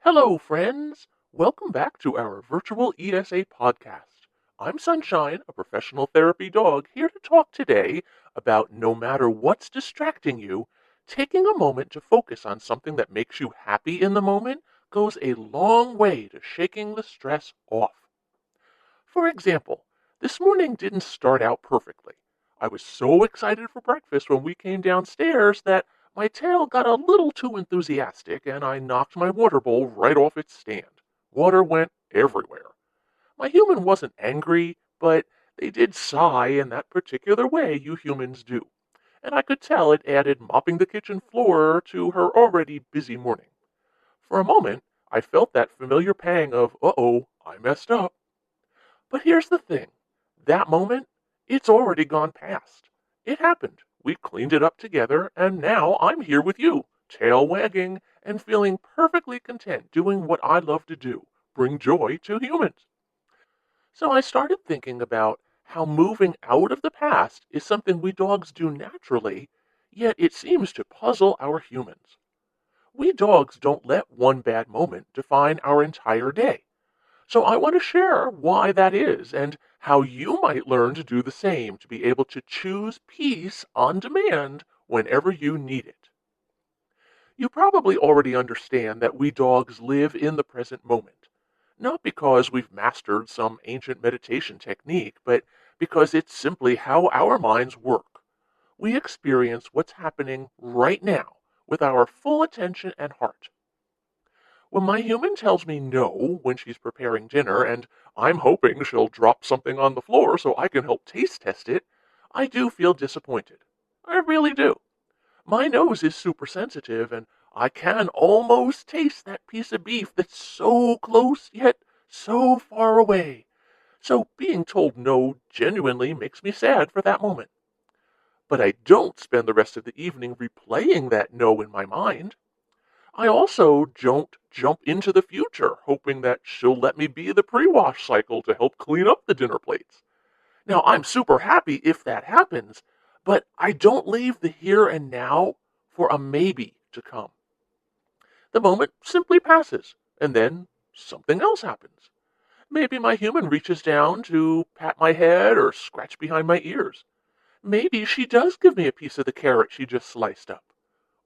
Hello, friends! Welcome back to our virtual ESA podcast. I'm Sunshine, a professional therapy dog, here to talk today about no matter what's distracting you, taking a moment to focus on something that makes you happy in the moment goes a long way to shaking the stress off. For example, this morning didn't start out perfectly. I was so excited for breakfast when we came downstairs that my tail got a little too enthusiastic and I knocked my water bowl right off its stand. Water went everywhere. My human wasn't angry, but they did sigh in that particular way you humans do. And I could tell it added mopping the kitchen floor to her already busy morning. For a moment, I felt that familiar pang of, uh-oh, I messed up. But here's the thing. That moment, it's already gone past. It happened. We cleaned it up together, and now I'm here with you, tail wagging and feeling perfectly content doing what I love to do, bring joy to humans. So I started thinking about how moving out of the past is something we dogs do naturally, yet it seems to puzzle our humans. We dogs don't let one bad moment define our entire day. So I want to share why that is and how you might learn to do the same to be able to choose peace on demand whenever you need it. You probably already understand that we dogs live in the present moment, not because we've mastered some ancient meditation technique, but because it's simply how our minds work. We experience what's happening right now with our full attention and heart. When my human tells me no when she's preparing dinner, and I'm hoping she'll drop something on the floor so I can help taste test it, I do feel disappointed. I really do. My nose is super sensitive, and I can almost taste that piece of beef that's so close yet so far away. So being told no genuinely makes me sad for that moment. But I don't spend the rest of the evening replaying that no in my mind. I also don't jump into the future, hoping that she'll let me be the pre-wash cycle to help clean up the dinner plates. Now, I'm super happy if that happens, but I don't leave the here and now for a maybe to come. The moment simply passes, and then something else happens. Maybe my human reaches down to pat my head or scratch behind my ears. Maybe she does give me a piece of the carrot she just sliced up.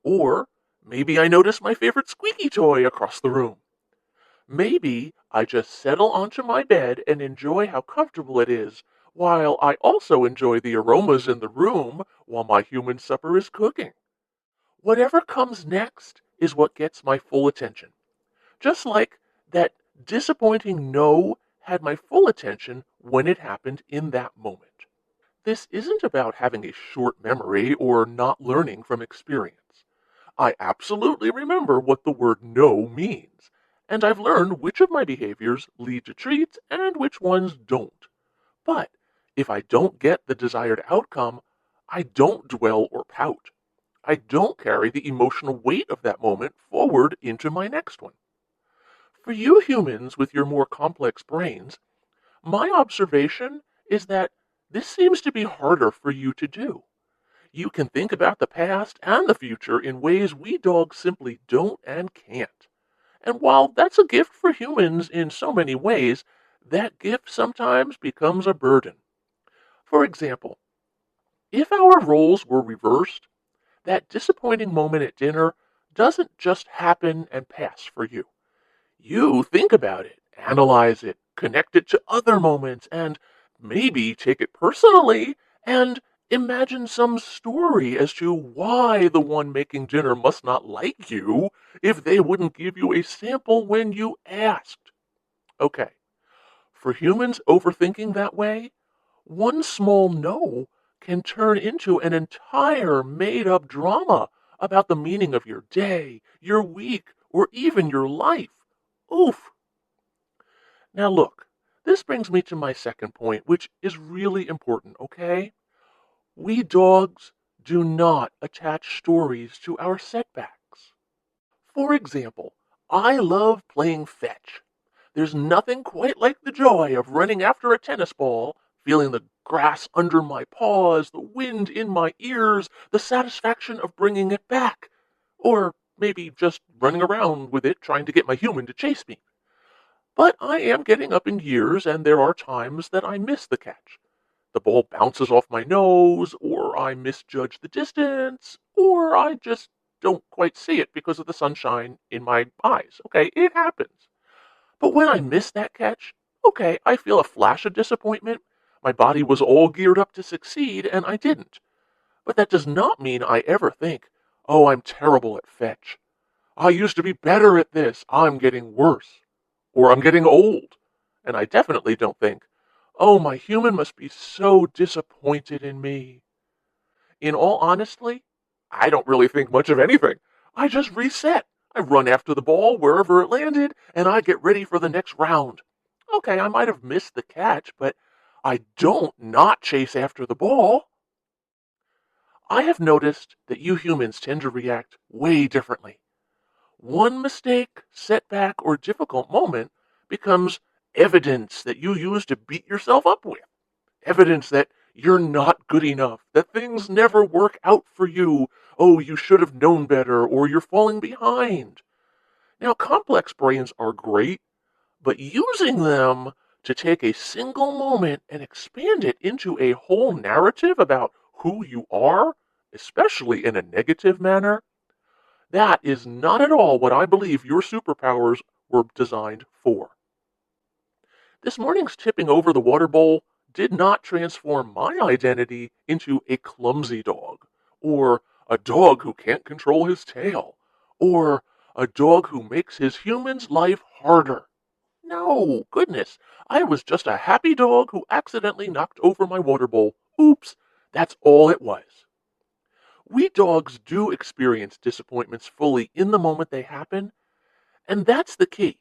Or maybe I notice my favorite squeaky toy across the room. Maybe I just settle onto my bed and enjoy how comfortable it is, while I also enjoy the aromas in the room while my human supper is cooking. Whatever comes next is what gets my full attention. Just like that disappointing no had my full attention when it happened in that moment. This isn't about having a short memory or not learning from experience. I absolutely remember what the word no means, and I've learned which of my behaviors lead to treats and which ones don't. But if I don't get the desired outcome, I don't dwell or pout. I don't carry the emotional weight of that moment forward into my next one. For you humans with your more complex brains, my observation is that this seems to be harder for you to do. You can think about the past and the future in ways we dogs simply don't and can't. And while that's a gift for humans in so many ways, that gift sometimes becomes a burden. For example, if our roles were reversed, that disappointing moment at dinner doesn't just happen and pass for you. You think about it, analyze it, connect it to other moments, and maybe take it personally and imagine some story as to why the one making dinner must not like you if they wouldn't give you a sample when you asked. Okay, for humans overthinking that way, one small no can turn into an entire made up drama about the meaning of your day, your week, or even your life. Oof. Now, look, this brings me to my second point, which is really important, okay? We dogs do not attach stories to our setbacks. For example, I love playing fetch. There's nothing quite like the joy of running after a tennis ball, feeling the grass under my paws, the wind in my ears, the satisfaction of bringing it back. Or maybe just running around with it trying to get my human to chase me. But I am getting up in years, and there are times that I miss the catch. The ball bounces off my nose, or I misjudge the distance, or I just don't quite see it because of the sunshine in my eyes. Okay, it happens. But when I miss that catch, okay, I feel a flash of disappointment. My body was all geared up to succeed, and I didn't. But that does not mean I ever think, oh, I'm terrible at fetch. I used to be better at this. I'm getting worse. Or I'm getting old. And I definitely don't think, oh, my human must be so disappointed in me. In all honesty, I don't really think much of anything. I just reset. I run after the ball wherever it landed, and I get ready for the next round. Okay, I might have missed the catch, but I don't not chase after the ball. I have noticed that you humans tend to react way differently. One mistake, setback, or difficult moment becomes evidence that you use to beat yourself up with. Evidence that you're not good enough, that things never work out for you. Oh, you should have known better, or you're falling behind. Now, complex brains are great, but using them to take a single moment and expand it into a whole narrative about who you are, especially in a negative manner, that is not at all what I believe your superpowers were designed for. This morning's tipping over the water bowl did not transform my identity into a clumsy dog, or a dog who can't control his tail, or a dog who makes his human's life harder. No, goodness, I was just a happy dog who accidentally knocked over my water bowl. Oops, that's all it was. We dogs do experience disappointments fully in the moment they happen, and that's the key.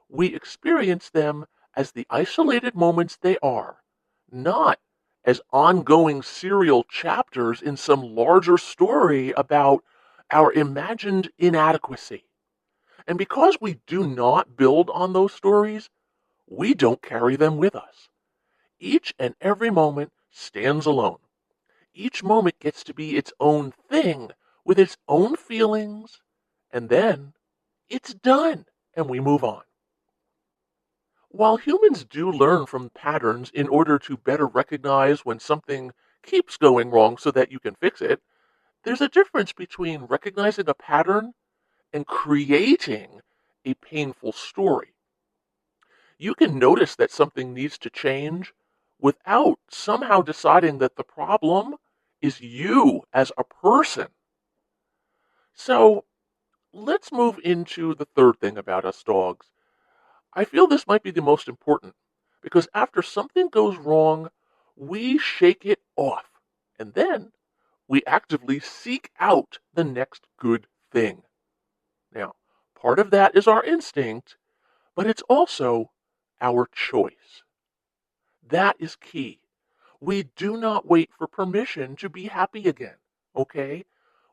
We experience them as the isolated moments they are, not as ongoing serial chapters in some larger story about our imagined inadequacy. And because we do not build on those stories, we don't carry them with us. Each and every moment stands alone. Each moment gets to be its own thing with its own feelings, and then it's done and we move on. While humans do learn from patterns in order to better recognize when something keeps going wrong so that you can fix it, there's a difference between recognizing a pattern and creating a painful story. You can notice that something needs to change without somehow deciding that the problem is you as a person. So let's move into the third thing about us dogs. I feel this might be the most important because after something goes wrong, we shake it off and then we actively seek out the next good thing. Now, part of that is our instinct, but it's also our choice. That is key. We do not wait for permission to be happy again, okay?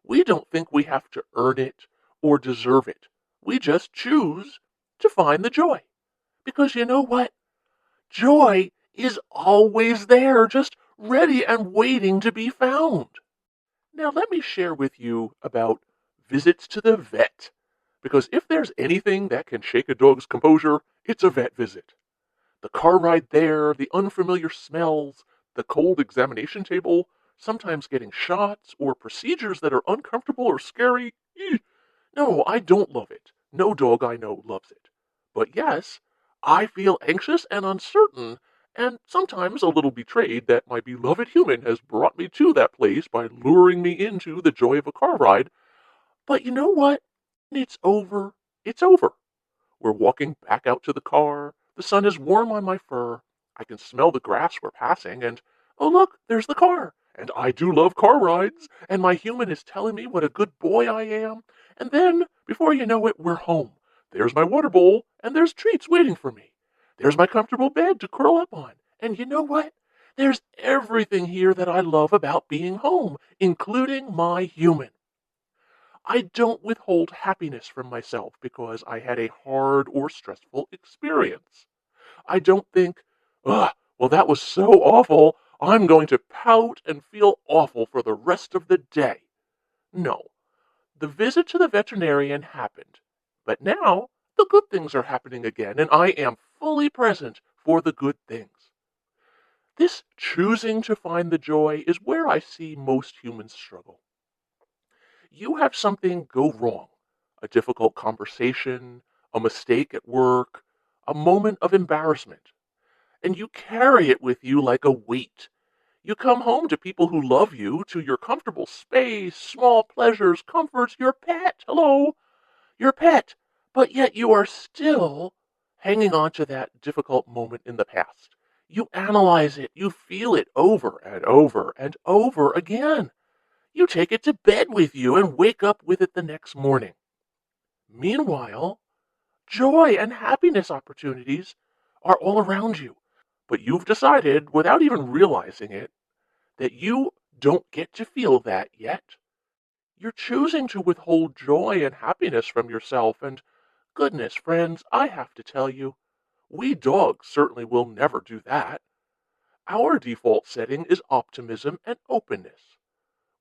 We don't think we have to earn it or deserve it. We just choose to find the joy. Because you know what? Joy is always there, just ready and waiting to be found. Now, let me share with you about visits to the vet. Because if there's anything that can shake a dog's composure, it's a vet visit. The car ride there, the unfamiliar smells, the cold examination table, sometimes getting shots or procedures that are uncomfortable or scary. No, I don't love it. No dog I know loves it. But yes, I feel anxious and uncertain, and sometimes a little betrayed that my beloved human has brought me to that place by luring me into the joy of a car ride. But you know what? It's over. It's over. We're walking back out to the car. The sun is warm on my fur. I can smell the grass we're passing, and oh, look, there's the car. And I do love car rides, and my human is telling me what a good boy I am. And then, before you know it, we're home. There's my water bowl, and there's treats waiting for me. There's my comfortable bed to curl up on. And you know what? There's everything here that I love about being home, including my human. I don't withhold happiness from myself because I had a hard or stressful experience. I don't think, ugh, well, that was so awful. I'm going to pout and feel awful for the rest of the day. No, The visit to the veterinarian happened, but now the good things are happening again, and I am fully present for the good things. This choosing to find the joy is where I see most humans struggle. You have something go wrong, a difficult conversation, a mistake at work, a moment of embarrassment, and you carry it with you like a weight. You come home to people who love you, to your comfortable space, small pleasures, comforts, your pet. Hello, your pet. But yet you are still hanging on to that difficult moment in the past. You analyze it, you feel it over and over and over again. You take it to bed with you and wake up with it the next morning. Meanwhile, joy and happiness opportunities are all around you. But you've decided, without even realizing it, that you don't get to feel that yet. You're choosing to withhold joy and happiness from yourself, and goodness, friends, I have to tell you, we dogs certainly will never do that. Our default setting is optimism and openness.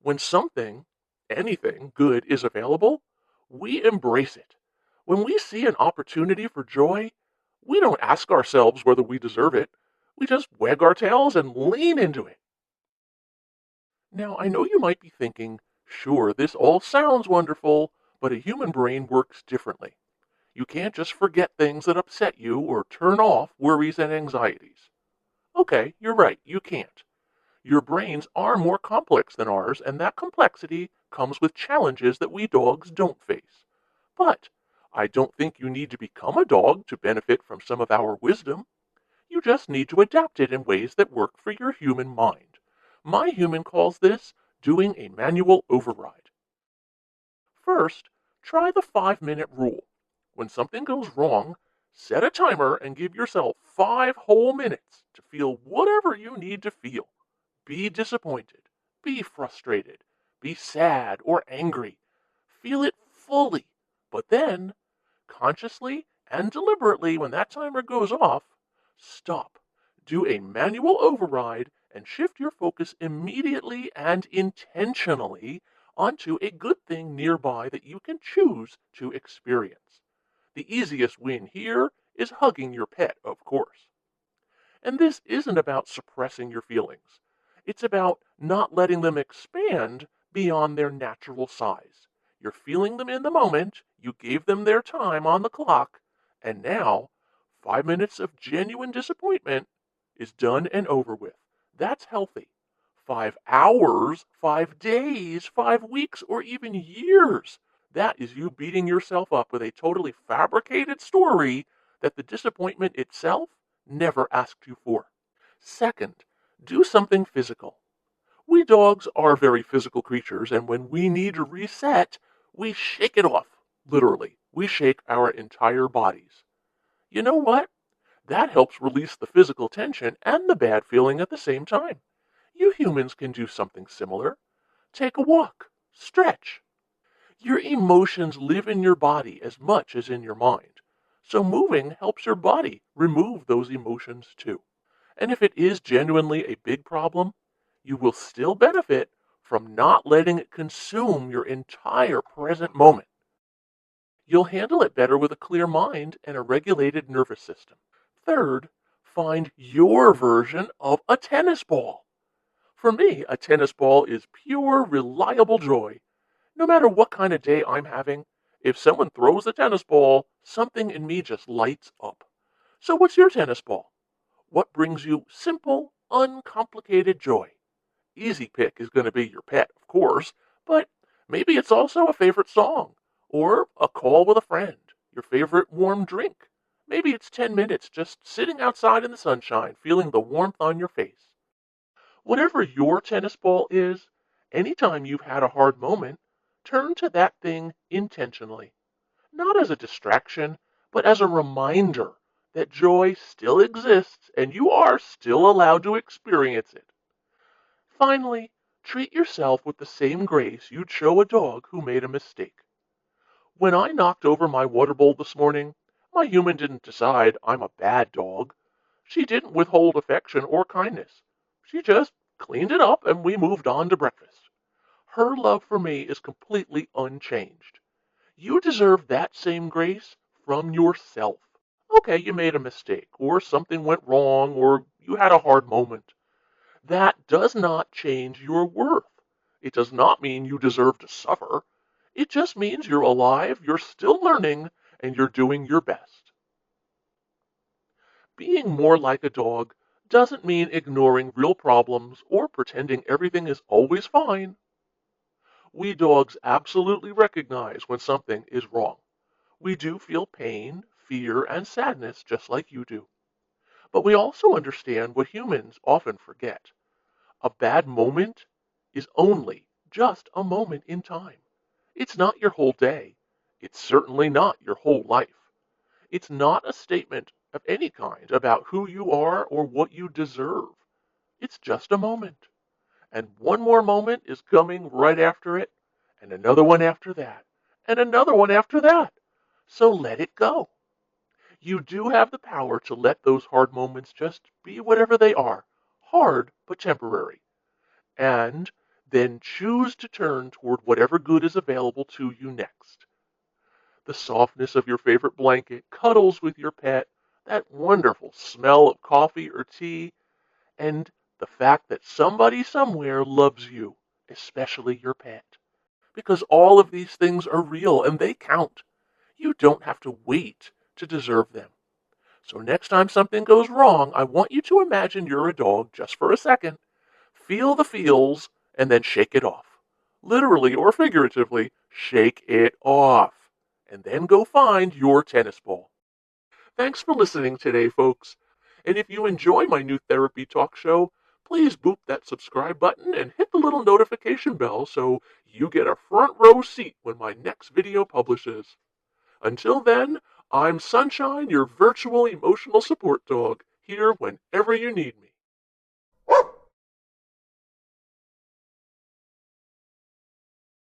When something, anything good is available, we embrace it. When we see an opportunity for joy, we don't ask ourselves whether we deserve it. We just wag our tails and lean into it. Now, I know you might be thinking, sure, this all sounds wonderful, but a human brain works differently. You can't just forget things that upset you or turn off worries and anxieties. Okay, you're right, you can't. Your brains are more complex than ours, and that complexity comes with challenges that we dogs don't face. But I don't think you need to become a dog to benefit from some of our wisdom. You just need to adapt it in ways that work for your human mind. My human calls this doing a manual override. First, try the 5-minute rule. When something goes wrong, set a timer and give yourself 5 whole minutes to feel whatever you need to feel. Be disappointed, be frustrated, be sad or angry. Feel it fully, but then, consciously and deliberately, when that timer goes off, stop. Do a manual override and shift your focus immediately and intentionally onto a good thing nearby that you can choose to experience. The easiest win here is hugging your pet, of course. And this isn't about suppressing your feelings. It's about not letting them expand beyond their natural size. You're feeling them in the moment, you gave them their time on the clock, and now 5 minutes of genuine disappointment is done and over with. That's healthy. 5 hours, 5 days, 5 weeks, or even years. That is you beating yourself up with a totally fabricated story that the disappointment itself never asked you for. Second, do something physical. We dogs are very physical creatures, and when we need to reset, we shake it off. Literally, we shake our entire bodies. You know what? That helps release the physical tension and the bad feeling at the same time. You humans can do something similar. Take a walk, stretch. Your emotions live in your body as much as in your mind. So moving helps your body remove those emotions too. And if it is genuinely a big problem, you will still benefit from not letting it consume your entire present moment. You'll handle it better with a clear mind and a regulated nervous system. Third, find your version of a tennis ball. For me, a tennis ball is pure, reliable joy. No matter what kind of day I'm having, if someone throws a tennis ball, something in me just lights up. So what's your tennis ball? What brings you simple, uncomplicated joy? Easy pick is going to be your pet, of course, but maybe it's also a favorite song, or a call with a friend, your favorite warm drink. Maybe it's 10 minutes just sitting outside in the sunshine, feeling the warmth on your face. Whatever your tennis ball is, anytime you've had a hard moment, turn to that thing intentionally. Not as a distraction, but as a reminder that joy still exists and you are still allowed to experience it. Finally, treat yourself with the same grace you'd show a dog who made a mistake. When I knocked over my water bowl this morning, my human didn't decide I'm a bad dog. She didn't withhold affection or kindness. She just cleaned it up and we moved on to breakfast. her love for me is completely unchanged. You deserve that same grace from yourself. Okay, you made a mistake, or something went wrong, or you had a hard moment. That does not change your worth. It does not mean you deserve to suffer. It just means you're alive, you're still learning, and you're doing your best. Being more like a dog doesn't mean ignoring real problems or pretending everything is always fine. We dogs absolutely recognize when something is wrong. We do feel pain, fear, and sadness just like you do. But we also understand what humans often forget. A bad moment is only just a moment in time. It's not your whole day. It's certainly not your whole life. It's not a statement of any kind about who you are or what you deserve. It's just a moment. And one more moment is coming right after it, and another one after that, and another one after that. So let it go. You do have the power to let those hard moments just be whatever they are, hard but temporary, and then choose to turn toward whatever good is available to you next. The softness of your favorite blanket, cuddles with your pet, that wonderful smell of coffee or tea, and the fact that somebody somewhere loves you, especially your pet. Because all of these things are real and they count. You don't have to wait to deserve them. So next time something goes wrong, I want you to imagine you're a dog just for a second. Feel the feels and then shake it off. Literally or figuratively, shake it off. And then go find your tennis ball. Thanks for listening today, folks. And if you enjoy my new therapy talk show, please boop that subscribe button and hit the little notification bell so you get a front row seat when my next video publishes. Until then, I'm Sunshine, your virtual emotional support dog, here whenever you need me.